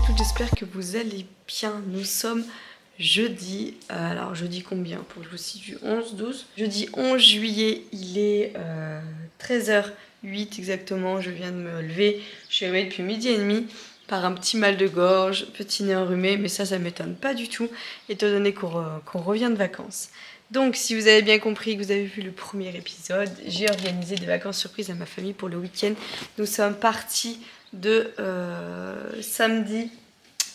toutes, j'espère que vous allez bien. Nous sommes jeudi, alors jeudi combien pour que je vous situe 11, 12. Jeudi 11 juillet, il est 13h08 exactement, je viens de me lever. Je suis réveillée depuis midi et demi par un petit mal de gorge, petit nez enrhumé, mais ça m'étonne pas du tout, étant donné qu'on revient de vacances. Donc, si vous avez bien compris, que vous avez vu le premier épisode, j'ai organisé des vacances surprises à ma famille pour le week-end. Nous sommes partis de samedi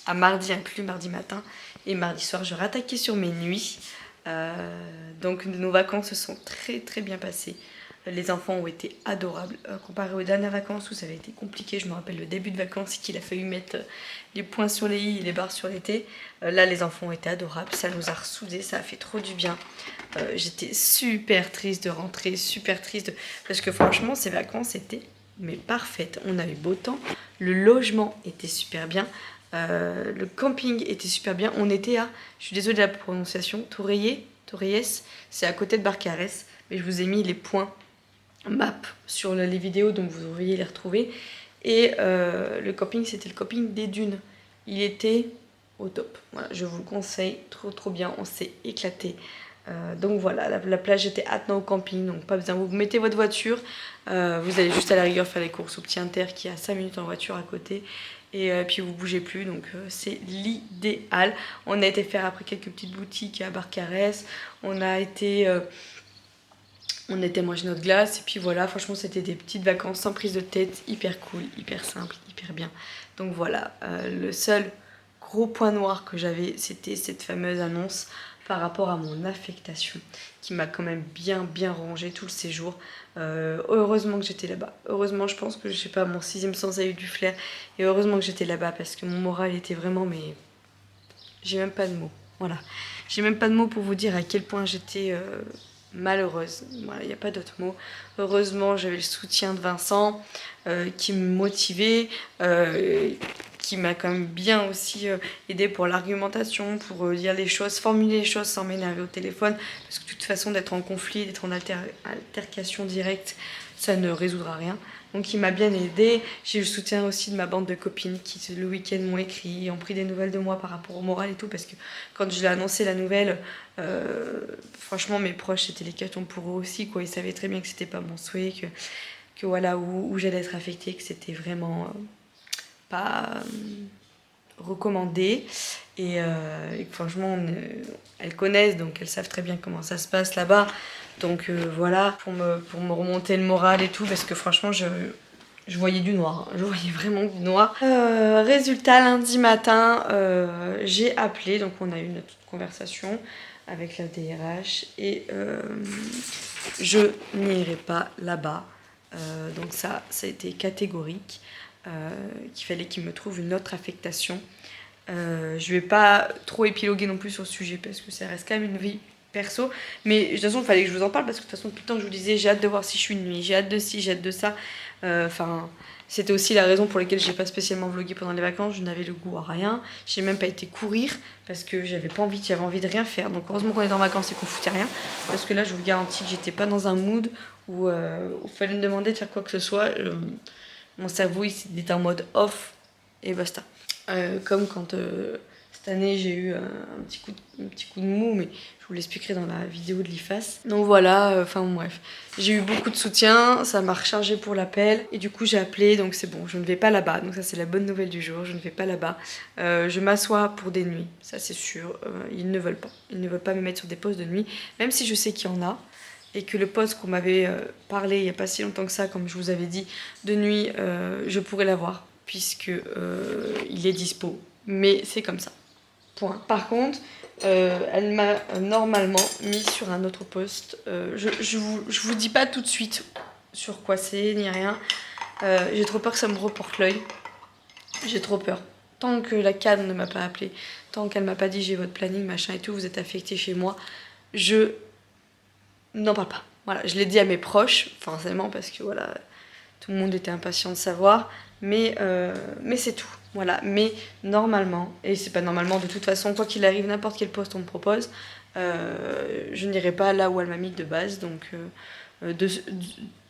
à mardi inclus, mardi matin. Et mardi soir, je rattaquais sur mes nuits. Donc, nos vacances se sont très très bien passées. Les enfants ont été adorables. Comparé aux dernières vacances où ça avait été compliqué, je me rappelle le début de vacances qu'il a fallu mettre les points sur les i et les barres sur les t. Là, les enfants ont été adorables. Ça nous a ressoudés, ça a fait trop du bien. J'étais super triste de rentrer, super triste. Parce que franchement, ces vacances étaient mais parfaites. On a eu beau temps. Le logement était super bien. Le camping était super bien. On était à, je suis désolée de la prononciation, Torreyes, c'est à côté de Barcarès. Mais je vous ai mis les points map sur les vidéos, donc vous devriez les retrouver. Et le camping, c'était le camping des dunes. Il était au top. Voilà, je vous le conseille, trop bien. On s'est éclaté. Donc voilà, la plage était attenant au camping, donc pas besoin. Vous mettez votre voiture, vous allez juste à la rigueur faire les courses au Petit Inter qui est à 5 minutes en voiture à côté. Et puis vous bougez plus, donc c'est l'idéal. On a été faire après quelques petites boutiques à Barcarès. On était manger notre glace et puis voilà, franchement c'était des petites vacances sans prise de tête, hyper cool, hyper simple, hyper bien. Donc voilà, le seul gros point noir que j'avais, c'était cette fameuse annonce par rapport à mon affectation qui m'a quand même bien rangé tout le séjour. Heureusement que j'étais là-bas. Heureusement, je pense que je sais pas, mon sixième sens a eu du flair et heureusement que j'étais là-bas parce que mon moral était vraiment, mais j'ai même pas de mots. Voilà, j'ai même pas de mots pour vous dire à quel point j'étais malheureuse. Voilà, il n'y a pas d'autre mot. Heureusement, j'avais le soutien de Vincent qui me motivait, qui m'a quand même bien aussi aidé pour l'argumentation, pour dire les choses, formuler les choses sans m'énerver au téléphone. Parce que de toute façon, d'être en conflit, d'être en altercation directe, ça ne résoudra rien. Donc il m'a bien aidé. J'ai eu le soutien aussi de ma bande de copines qui le week-end m'ont écrit, ont pris des nouvelles de moi par rapport au moral et tout. Parce que quand je l'ai annoncé la nouvelle, franchement mes proches c'était l'hécatombe pour eux aussi, quoi. Ils savaient très bien que c'était pas mon souhait, que voilà où j'allais être affectée, que c'était vraiment pas recommandé. Et que franchement elles connaissent, donc elles savent très bien comment ça se passe là-bas. Donc voilà, pour me remonter le moral et tout, parce que franchement je voyais du noir, je voyais vraiment du noir. Résultat, lundi matin, j'ai appelé, donc on a eu notre conversation avec la DRH et je n'irai pas là-bas. Donc ça a été catégorique, qu'il fallait qu'il me trouve une autre affectation. Je vais pas trop épiloguer non plus sur le sujet parce que ça reste quand même une vie perso, mais de toute façon il fallait que je vous en parle parce que de toute façon tout le temps je vous disais j'ai hâte de voir si je suis une nuit, j'ai hâte de ci, j'ai hâte de ça. Enfin c'était aussi la raison pour laquelle j'ai pas spécialement vlogué pendant les vacances. Je n'avais le goût à rien, j'ai même pas été courir parce que j'avais envie de rien faire. Donc heureusement qu'on est en vacances et qu'on foutait rien, parce que là je vous garantis que j'étais pas dans un mood où il fallait me demander de faire quoi que ce soit. Mon cerveau il était en mode off et basta. Comme quand cette année j'ai eu un petit coup de mou, mais je vous l'expliquerai dans la vidéo de l'IFAS. Donc voilà, enfin bref, j'ai eu beaucoup de soutien, ça m'a rechargé pour l'appel et du coup j'ai appelé, donc c'est bon, je ne vais pas là-bas. Donc ça c'est la bonne nouvelle du jour, je ne vais pas là-bas. Je m'assois pour des nuits, ça c'est sûr. Ils ne veulent pas me mettre sur des postes de nuit, même si je sais qu'il y en a. Et que le poste qu'on m'avait parlé il n'y a pas si longtemps que ça, comme je vous avais dit, de nuit, je pourrais l'avoir puisque il est dispo. Mais c'est comme ça. Point. Par contre, elle m'a normalement mis sur un autre poste. Je vous dis pas tout de suite sur quoi c'est, ni rien. J'ai trop peur que ça me reporte l'œil. J'ai trop peur. Tant que la cadre ne m'a pas appelé, tant qu'elle m'a pas dit j'ai votre planning, machin et tout, vous êtes affecté chez moi, je n'en parle pas. Voilà, je l'ai dit à mes proches, forcément, parce que voilà, tout le monde était impatient de savoir, mais c'est tout. Voilà, mais normalement, et c'est pas normalement, de toute façon, quoi qu'il arrive, n'importe quel poste on me propose, je n'irai pas là où elle m'a mis de base, donc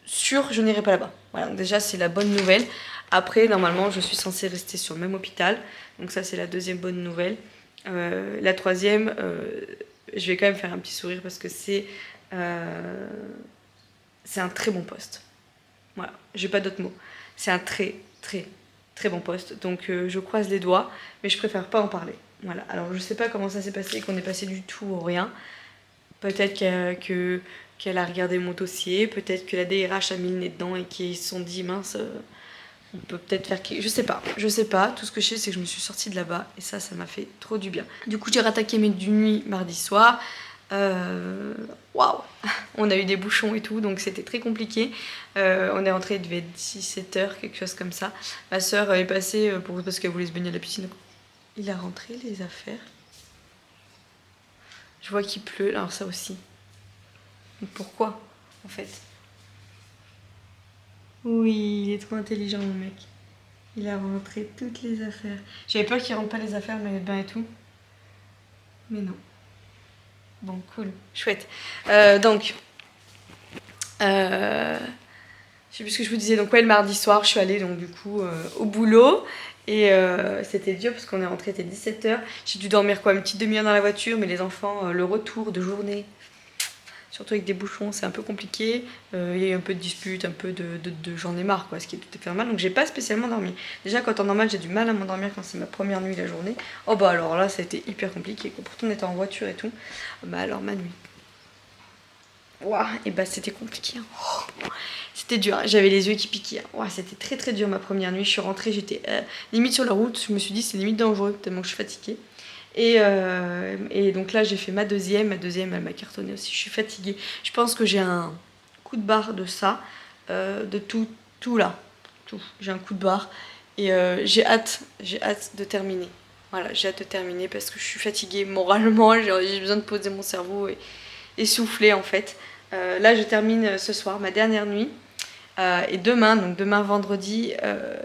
sûr, je n'irai pas là-bas. Voilà, donc déjà, c'est la bonne nouvelle. Après, normalement, je suis censée rester sur le même hôpital. Donc ça, c'est la deuxième bonne nouvelle. La troisième, je vais quand même faire un petit sourire parce que c'est un très bon poste. Voilà, j'ai pas d'autres mots. C'est un très bon poste. Donc je croise les doigts, mais je préfère pas en parler. Voilà, alors je sais pas comment ça s'est passé, qu'on est passé du tout au rien. Peut-être qu'elle a regardé mon dossier, peut-être que la DRH a mis le nez dedans et qu'ils se sont dit mince, on peut peut-être faire quelque... Je sais pas, tout ce que je sais c'est que je me suis sortie de là-bas et ça m'a fait trop du bien. Du coup j'ai rattaqué mes nuits mardi soir. Waouh, on a eu des bouchons et tout, donc c'était très compliqué. On est rentré, il devait être 17h, quelque chose comme ça. Ma soeur est passée parce qu'elle voulait se baigner à la piscine. Il a rentré les affaires. Je vois qu'il pleut, alors ça aussi. Donc pourquoi, en fait? Oui, il est trop intelligent, mon mec. Il a rentré toutes les affaires. J'avais peur qu'il rentre pas les affaires, mais bain et tout. Mais non. Bon, cool, chouette. Donc, je sais plus ce que je vous disais. Donc ouais, le mardi soir, je suis allée donc du coup au boulot. Et c'était dur parce qu'on est rentré, c'était 17h. J'ai dû dormir quoi, une petite demi-heure dans la voiture, mais les enfants, le retour de journée, surtout avec des bouchons, c'est un peu compliqué. Il y a eu un peu de dispute, un peu j'en ai marre, quoi, ce qui est tout à fait normal. Donc j'ai pas spécialement dormi. Déjà, quand en normal, j'ai du mal à m'endormir quand c'est ma première nuit la journée. Oh bah alors là, ça a été hyper compliqué, quoi. Pourtant, on était en voiture et tout. Bah alors, ma nuit. Ouah, et bah c'était compliqué. Hein. Oh, c'était dur, hein. J'avais les yeux qui piquaient. Ouah, c'était très dur ma première nuit. Je suis rentrée, j'étais limite sur la route. Je me suis dit, c'est limite dangereux, tellement que je suis fatiguée. Et donc là, j'ai fait ma deuxième. Ma deuxième, elle m'a cartonné aussi. Je suis fatiguée. Je pense que j'ai un coup de barre de ça, de tout là. Tout. J'ai un coup de barre. Et j'ai hâte de terminer. Voilà, j'ai hâte de terminer parce que je suis fatiguée moralement. J'ai besoin de poser mon cerveau et souffler en fait. Là, je termine ce soir ma dernière nuit. Et demain, donc demain vendredi,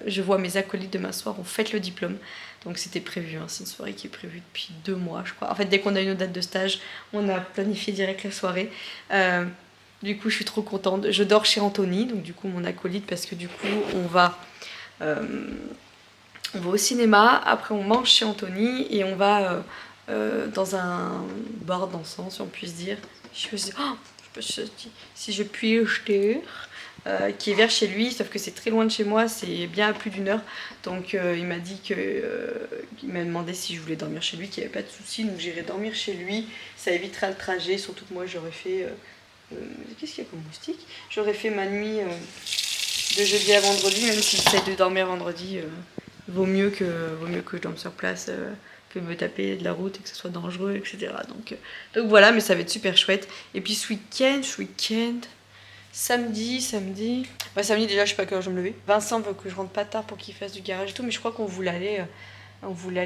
je vois mes acolytes demain soir, on fête le diplôme. Donc c'était prévu, hein, c'est une soirée qui est prévue depuis 2 mois, je crois. En fait, dès qu'on a une date de stage, on a planifié direct la soirée. Du coup, je suis trop contente. Je dors chez Anthony, donc du coup, mon acolyte, parce que du coup, on va au cinéma. Après, on mange chez Anthony et on va dans un bar dansant, si on puisse dire. Si je puis jeter. Qui est vers chez lui, sauf que c'est très loin de chez moi, c'est bien à plus d'1 heure. Donc il m'a dit il m'a demandé si je voulais dormir chez lui, qu'il n'y avait pas de souci, donc j'irai dormir chez lui. Ça évitera le trajet, surtout que moi j'aurais fait. Qu'est-ce qu'il y a comme moustique? J'aurais fait ma nuit de jeudi à vendredi, même si j'essaie de dormir vendredi. Vaut mieux que je dorme sur place. Que me taper de la route et que ce soit dangereux, etc. Donc voilà, mais ça va être super chouette. Et puis ce week-end. Samedi. Bah, samedi déjà, je sais pas à quelle heure je vais me lever. Vincent veut que je rentre pas tard pour qu'il fasse du garage et tout, mais je crois qu'on voulait aller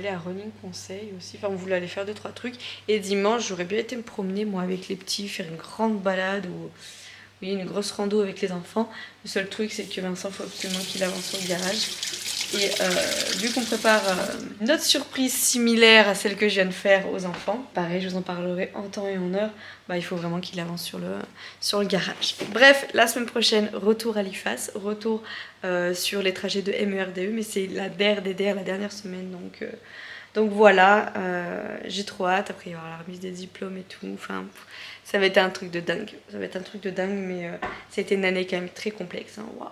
à Running Conseil aussi. Enfin, on voulait aller faire 2-3 trucs. Et dimanche, j'aurais bien été me promener, moi, avec les petits, faire une grande balade ou oui, une grosse rando avec les enfants. Le seul truc, c'est que Vincent, il faut absolument qu'il avance sur le garage. Et vu qu'on prépare une autre surprise similaire à celle que je viens de faire aux enfants, pareil, je vous en parlerai en temps et en heure, bah, il faut vraiment qu'il avance sur le garage. Bref, la semaine prochaine, retour à l'IFAS, retour sur les trajets de MERDE, mais c'est la DER, la dernière semaine, donc voilà, j'ai trop hâte. Après, il y aura la remise des diplômes et tout. Enfin, ça va être un truc de dingue. Mais ça a été une année quand même très complexe. Hein. Wow.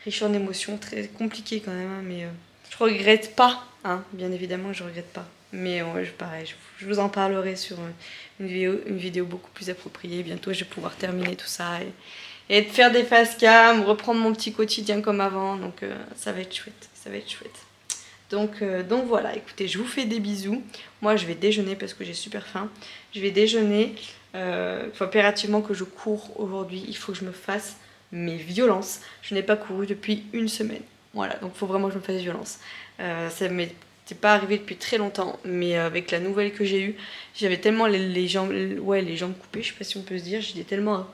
Riche en émotions, très compliqué quand même. Hein, mais je regrette pas. Hein. Bien évidemment, je regrette pas. Mais pareil, je vous en parlerai sur une vidéo beaucoup plus appropriée. Bientôt, je vais pouvoir terminer tout ça et faire des face cam, reprendre mon petit quotidien comme avant. Donc, ça va être chouette. Donc voilà, écoutez, je vous fais des bisous. Moi, je vais déjeuner parce que j'ai super faim. Je vais déjeuner. Il faut impérativement que je cours aujourd'hui. Il faut que je me fasse mes violences. Je n'ai pas couru depuis 1 semaine. Voilà, donc il faut vraiment que je me fasse violence. Ça m'était pas arrivé depuis très longtemps, mais avec la nouvelle que j'ai eue, j'avais tellement les jambes coupées, je sais pas si on peut se dire. J'étais tellement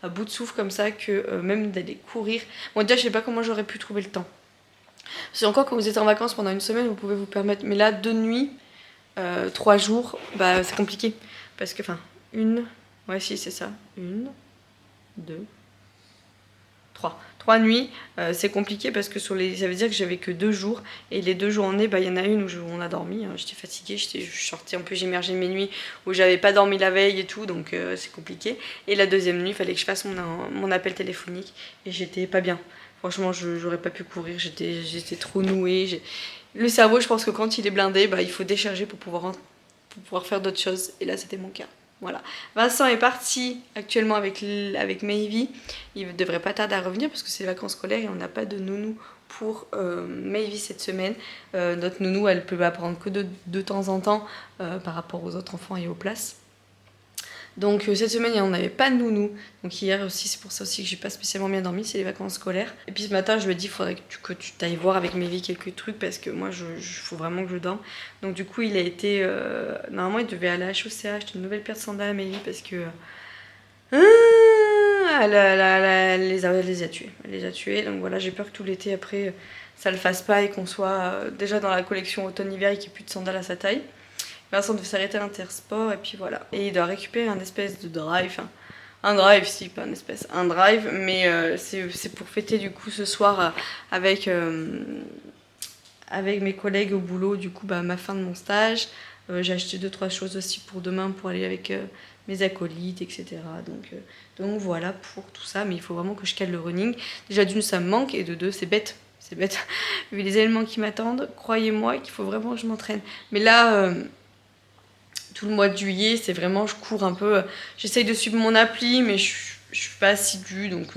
à bout de souffle comme ça que même d'aller courir. Bon, déjà, je sais pas comment j'aurais pu trouver le temps. C'est encore quand vous êtes en vacances pendant 1 semaine, vous pouvez vous permettre. Mais là, 2 nuits, 3 jours, bah c'est compliqué. Parce que, ouais, si, c'est ça. 1, 2, 3 3 nuits, c'est compliqué parce que ça veut dire que j'avais que 2 jours. Et les 2 journées, il y en a une où on a dormi. J'étais fatiguée, je suis sortie un peu, j'immergeais mes nuits où j'avais pas dormi la veille et tout, donc c'est compliqué. Et la deuxième nuit, il fallait que je fasse mon appel téléphonique et j'étais pas bien. Franchement, j'aurais pas pu courir, j'étais trop nouée. Le cerveau, je pense que quand il est blindé, il faut décharger pour pouvoir faire d'autres choses. Et là, c'était mon cas. Voilà. Vincent est parti actuellement avec Mayvi. Il devrait pas tarder à revenir parce que c'est les vacances scolaires et on n'a pas de nounou pour Mayvi cette semaine. Notre nounou, elle peut apprendre que de temps en temps par rapport aux autres enfants et aux places. Donc cette semaine on n'avait pas de nounou, donc hier aussi c'est pour ça aussi que j'ai pas spécialement bien dormi, c'est les vacances scolaires. Et puis ce matin je me dis il faudrait que tu t'ailles voir avec Mayvi quelques trucs parce que moi faut vraiment que je dorme. Donc du coup il a été, normalement il devait aller à HOCA acheter une nouvelle paire de sandales à Mayvi parce que elle les a tués. Elle les a tués, donc voilà j'ai peur que tout l'été après ça le fasse pas et qu'on soit déjà dans la collection automne-hiver et qu'il n'y ait plus de sandales à sa taille. Vincent devait s'arrêter à l'Intersport et puis voilà. Et il doit récupérer un espèce de drive, enfin, un drive si, pas une espèce, un drive, mais c'est pour fêter du coup ce soir avec mes collègues au boulot, du coup ma fin de mon stage. J'ai acheté 2-3 choses aussi pour demain pour aller avec mes acolytes, etc. Donc voilà pour tout ça, mais il faut vraiment que je cale le running. Déjà d'une ça me manque et de deux c'est bête. C'est bête, vu les éléments qui m'attendent, croyez-moi qu'il faut vraiment que je m'entraîne. Mais là, tout le mois de juillet, c'est vraiment, je cours un peu. J'essaye de suivre mon appli, mais je suis pas assidue, donc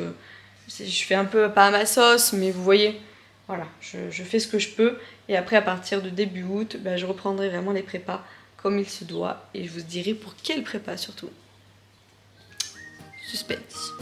je fais un peu pas à ma sauce, mais vous voyez, voilà, je fais ce que je peux. Et après, à partir de début août, je reprendrai vraiment les prépas comme il se doit, et je vous dirai pour quelle prépa surtout. Suspense.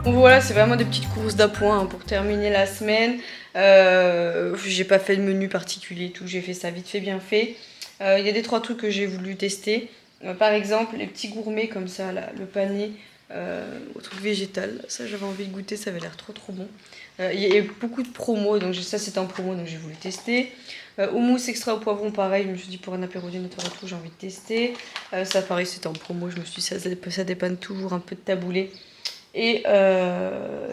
Donc voilà, c'est vraiment des petites courses d'appoint pour terminer la semaine. J'ai pas fait de menu particulier, tout. J'ai fait ça vite fait, bien fait. Il y a des 3 trucs que j'ai voulu tester. Par exemple, les petits gourmets comme ça, là, le panier au truc végétal. Ça, j'avais envie de goûter, ça avait l'air trop bon. Il y a beaucoup de promos, donc ça c'était en promo, donc j'ai voulu tester. Houmous extra au poivron, pareil, je me suis dit pour un apéro du Notre tout, j'ai envie de tester. Ça, pareil, c'était en promo, je me suis dit ça dépanne toujours un peu de taboulé. Et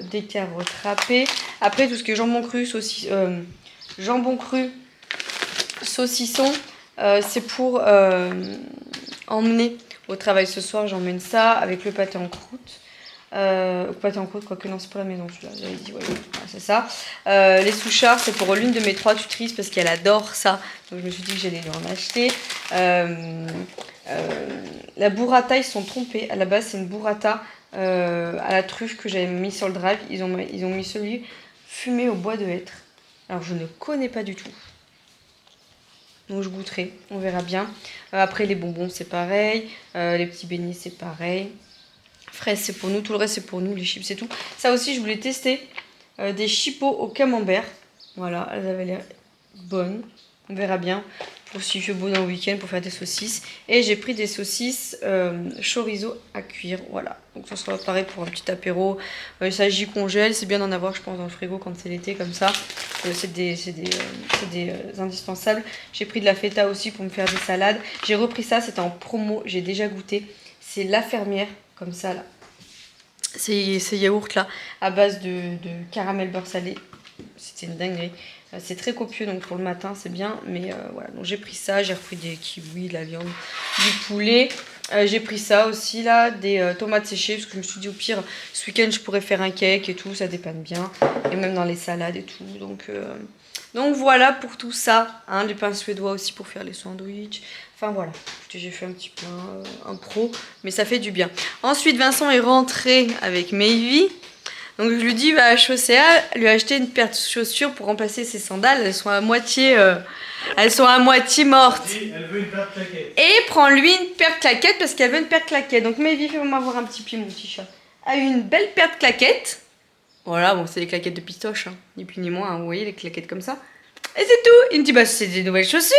des carottes râpées. Après tout ce qui est jambon cru, saucisson, c'est pour emmener au travail ce soir. J'emmène ça avec le pâté en croûte. Pâté en croûte, quoique non, c'est pour la maison celui-là, j'avais dit, ouais, c'est ça. Les souchards, c'est pour l'une de mes 3 tutrices parce qu'elle adore ça, donc je me suis dit que j'allais lui en acheter. La burrata, ils se sont trompés. À la base, c'est une burrata à la truffe que j'avais mis sur le drive. Ils ont mis celui fumé au bois de hêtre. Alors, je ne connais pas du tout. Donc, je goûterai. On verra bien. Après, les bonbons, c'est pareil. Les petits beignets, c'est pareil. Fraises, c'est pour nous. Tout le reste, c'est pour nous. Les chips, c'est tout. Ça aussi, je voulais tester des chipots au camembert. Voilà, elles avaient l'air bonnes. On verra bien. Pour s'il fait beau dans le week-end pour faire des saucisses. Et j'ai pris des saucisses chorizo à cuire. Voilà. Donc ça sera pareil pour un petit apéro. Ça j'y congèle. C'est bien d'en avoir, je pense, dans le frigo quand c'est l'été comme ça. C'est des indispensables. J'ai pris de la feta aussi pour me faire des salades. J'ai repris ça, c'était en promo. J'ai déjà goûté. C'est La Fermière, comme ça là. Ces yaourts là, à base de caramel beurre salé. C'était une dinguerie. C'est très copieux, donc pour le matin c'est bien, mais voilà, donc j'ai pris ça, j'ai repris des kiwis, de la viande, du poulet, j'ai pris ça aussi là, des tomates séchées, parce que je me suis dit au pire, ce week-end je pourrais faire un cake et tout, ça dépanne bien, et même dans les salades et tout, donc voilà pour tout ça, hein, du pain suédois aussi pour faire les sandwichs, enfin voilà, j'ai fait un petit peu un pro, mais ça fait du bien. Ensuite Vincent est rentré avec Mayvi. Donc je lui dis, va à HOCA, lui acheter une paire de chaussures pour remplacer ses sandales. Elles sont à moitié mortes. Elle veut une paire de claquettes. Et prends-lui une paire de claquettes parce qu'elle veut une paire de claquettes. Donc Mayvi, fais-moi voir un petit pied, mon petit chat. A une belle paire de claquettes. Voilà, bon, c'est des claquettes de pistoche, hein, ni plus ni moins, hein, vous voyez, les claquettes comme ça. Et c'est tout. Il me dit, bah, c'est des nouvelles chaussures.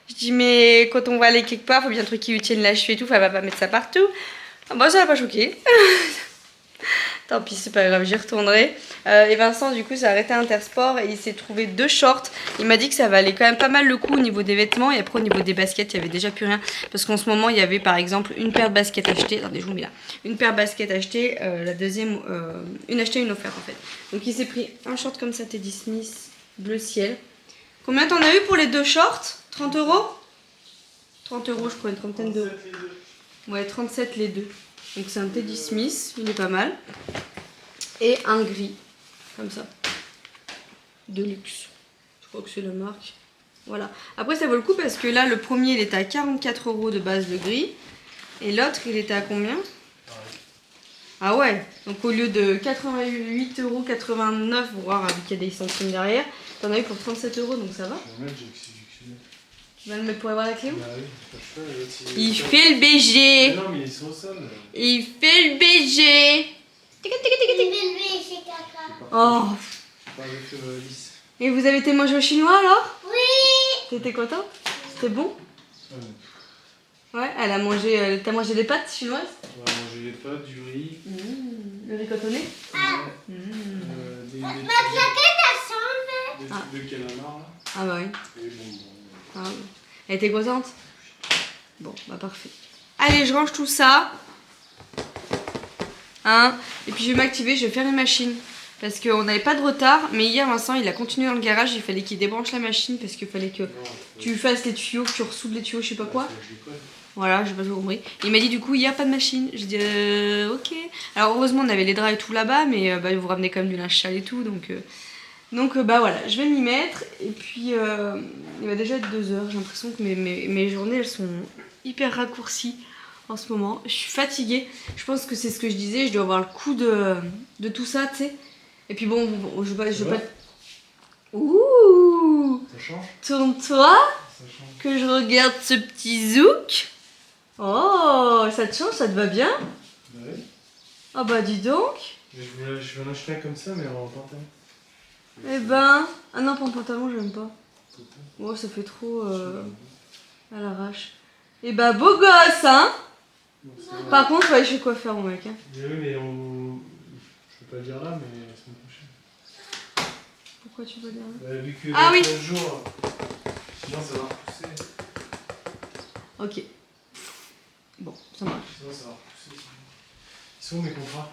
Je dis, mais quand on va aller quelque part, faut bien un truc qui lui tienne la cheville et tout, elle va pas mettre ça partout. Ah bah, ça l'a pas choqué. Tant pis, c'est pas grave, j'y retournerai. Et Vincent, du coup, s'est arrêté à Intersport et il s'est trouvé 2 shorts. Il m'a dit que ça valait quand même pas mal le coup au niveau des vêtements. Et après, au niveau des baskets, il y avait déjà plus rien. Parce qu'en ce moment, il y avait par exemple une paire de baskets achetées. Attendez, je vous mets là. Une paire de baskets achetées, la deuxième, une achetée, une offerte en fait. Donc il s'est pris un short comme ça, Teddy Smith, bleu ciel. Combien t'en as eu pour les 2 shorts? 30 €? 30 €, je crois, une trentaine d'euros. Ouais, 37 les 2. Donc c'est un Teddy Smith, il est pas mal. Et un gris, comme ça. De luxe. Je crois que c'est la marque. Voilà. Après ça vaut le coup parce que là le premier il était à 44 € de base le gris. Et l'autre il était à combien? Ah ouais. Donc au lieu de 88,89 €, voir vu qu'il y a des centimes derrière, t'en as eu pour 37 €, donc ça va. Tu vas le mettre pour avoir la clé? Bah oui, il fait le BG. Mais non, mais ils sont au sol. Il fait le BG. Il fait le BG, caca. Oh. Pas avec lisse. Et vous avez été manger au chinois alors? Oui. T'étais contente? C'était bon? Ouais. Ouais, elle a mangé. T'as mangé des pâtes chinoises? On va manger des pâtes, du riz. Le riz cotonné? Des Ma claquette à chambre. trucs de calamar là. Ah bah oui. Et bon. Ah, oui. Elle était contente? Bon, bah parfait. Allez, je range tout ça. Hein? Et puis je vais m'activer, je vais faire les machines. Parce qu'on n'avait pas de retard. Mais hier, Vincent, il a continué dans le garage. Il fallait qu'il débranche la machine. Parce qu'il fallait que tu fasses les tuyaux, que tu ressoudes les tuyaux, je sais pas quoi. Voilà, j'ai pas tout compris. Il m'a dit du coup, il n'y a pas de machine. J'ai dit ok. Alors heureusement, on avait les draps et tout là-bas. Mais bah, vous ramenez quand même du linge sale et tout. Donc bah voilà, je vais m'y mettre. Et puis il va déjà être 2 h. J'ai l'impression que mes journées elles sont hyper raccourcies en ce moment. Je suis fatiguée. Je pense que c'est ce que je disais. Je dois avoir le coup de tout ça, tu sais. Et puis bon, je veux pas. Ouh! Ça change? Tourne-toi, Ça change. que je regarde ce petit zouk. Oh, ça te change, ça te va bien? Bah oui. Ah bah dis donc. Je vais en acheter un comme ça, mais en pantalon. Eh ben, ah non, pour le pantalon, j'aime pas. Oh, ça fait trop à l'arrache. Et bah, beau gosse, hein? Par contre, je vais aller chez le coiffeur, mon mec. Hein. Oui, mais je peux pas le dire là, mais la semaine prochaine. Pourquoi tu veux dire là? Vu que Ah oui. 15 jours, sinon ça va repousser. Ok. Bon, ça marche. Sinon ça va repousser. Ils sont où mes contrats?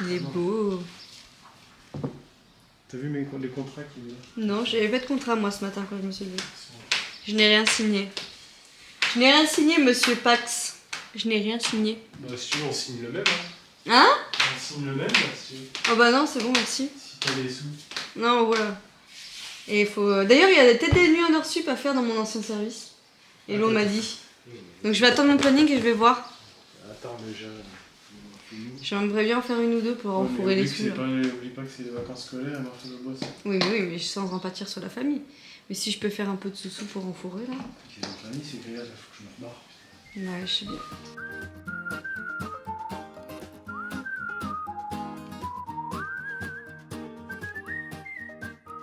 Il est beau. T'as vu les contrats qui... Non, j'avais pas de contrat, moi, ce matin, quand je me suis levée. Je n'ai rien signé. Je n'ai rien signé, monsieur Pax. Je n'ai rien signé. Bah, si tu veux, on signe le même. Hein, Hein? on signe le même, là, si tu veux. Oh bah non, c'est bon, merci. Si t'as les sous. Non, voilà. Et il faut... D'ailleurs, il y a peut-être des nuits en heure sup à faire dans mon ancien service. Et l'on m'a dit. Donc je vais attendre mon planning et je vais voir. Attends, déjà... J'aimerais bien en faire une ou deux pour renflouer les sous. N'oublie pas que c'est les vacances scolaires, alors tu le bosses. Oui, mais sans en pâtir sur la famille. Mais si je peux faire un peu de sous-sous pour renflouer là. La famille, c'est grillage, il faut que je me rebarre. Ouais, je sais bien.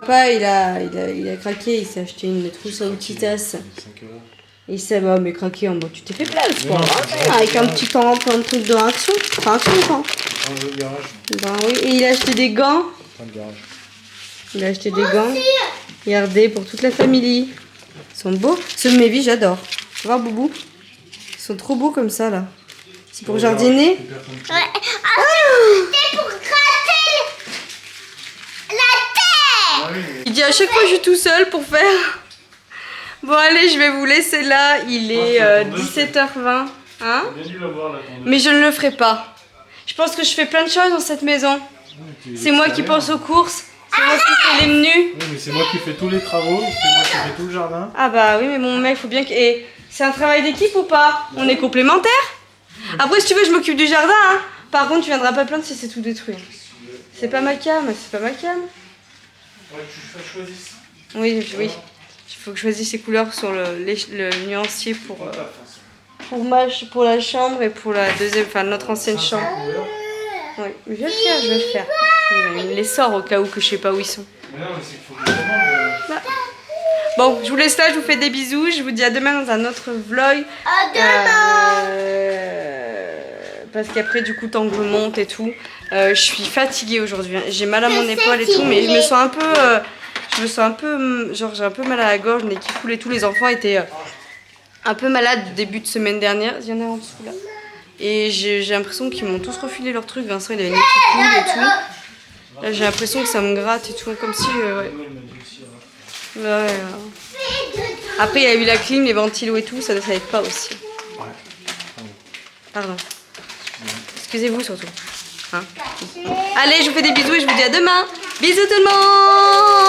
Papa, il a craqué, il s'est acheté une trousse à outils tasse. 5 €. Il s'est mais craqué en mode tu t'es fait plaisir Mais quoi. non, Hein, c'est avec un vrai. petit temps, plein de trucs de réaction. Enfin, action quoi. Dans le garage. Ben oui, et il a acheté des gants. Dans le garage. Il a acheté des gants. Regardez, pour toute la famille. Ils sont beaux. Ceux de mes vies, j'adore. Tu vois, Boubou? Ils sont trop beaux comme ça là. C'est pour jardiner. Ouais. C'est pour gratter la terre. Ah oui, mais... Il dit à chaque fois je suis tout seul pour faire. Bon allez, je vais vous laisser là. Il est 17h20. Hein? T'as bien dû l'avoir, la tondeuse. Mais je ne le ferai pas. Je pense que je fais plein de choses dans cette maison. C'est moi qui pense aux courses. C'est moi qui fais les menus. Oui, mais c'est moi qui fais tous les travaux, c'est moi qui fais tout le jardin. Ah bah oui, mais mon mec, faut bien que... Et c'est un travail d'équipe ou pas? On est complémentaires. Après, si tu veux, je m'occupe du jardin. Hein. Par contre, tu viendras pas plaindre si c'est tout détruit. C'est pas ma cam, c'est pas ma cam. Ouais, tu choisisses. Oui. Il faut que je choisisse les couleurs sur le nuancier pour la chambre et pour la deuxième, enfin notre ancienne chambre. Ouais, je vais le faire, je vais le faire. Il me les sort au cas où que je sais pas où ils sont. Mais non, mais c'est qu'il faut que je demande. Bon, je vous laisse là, je vous fais des bisous. Je vous dis à demain dans un autre vlog. À demain. Parce qu'après, du coup, tant que je monte et tout, je suis fatiguée aujourd'hui. Hein. J'ai mal à mon épaule et tout, mais je me sens un peu, genre j'ai un peu mal à la gorge, le nez qui coule et tout. Les enfants étaient un peu malades début de semaine dernière. Il y en a en dessous là. Et j'ai l'impression qu'ils m'ont tous refilé leurs trucs. Vincent, il avait le nez qui coule et tout. Là, j'ai l'impression que ça me gratte et tout, comme si... ouais. Ouais, après, il y a eu la clim, les ventilos et tout, ça aide pas aussi. Pardon. Excusez-vous surtout. Hein. Allez, je vous fais des bisous et je vous dis à demain. Bisous tout le monde!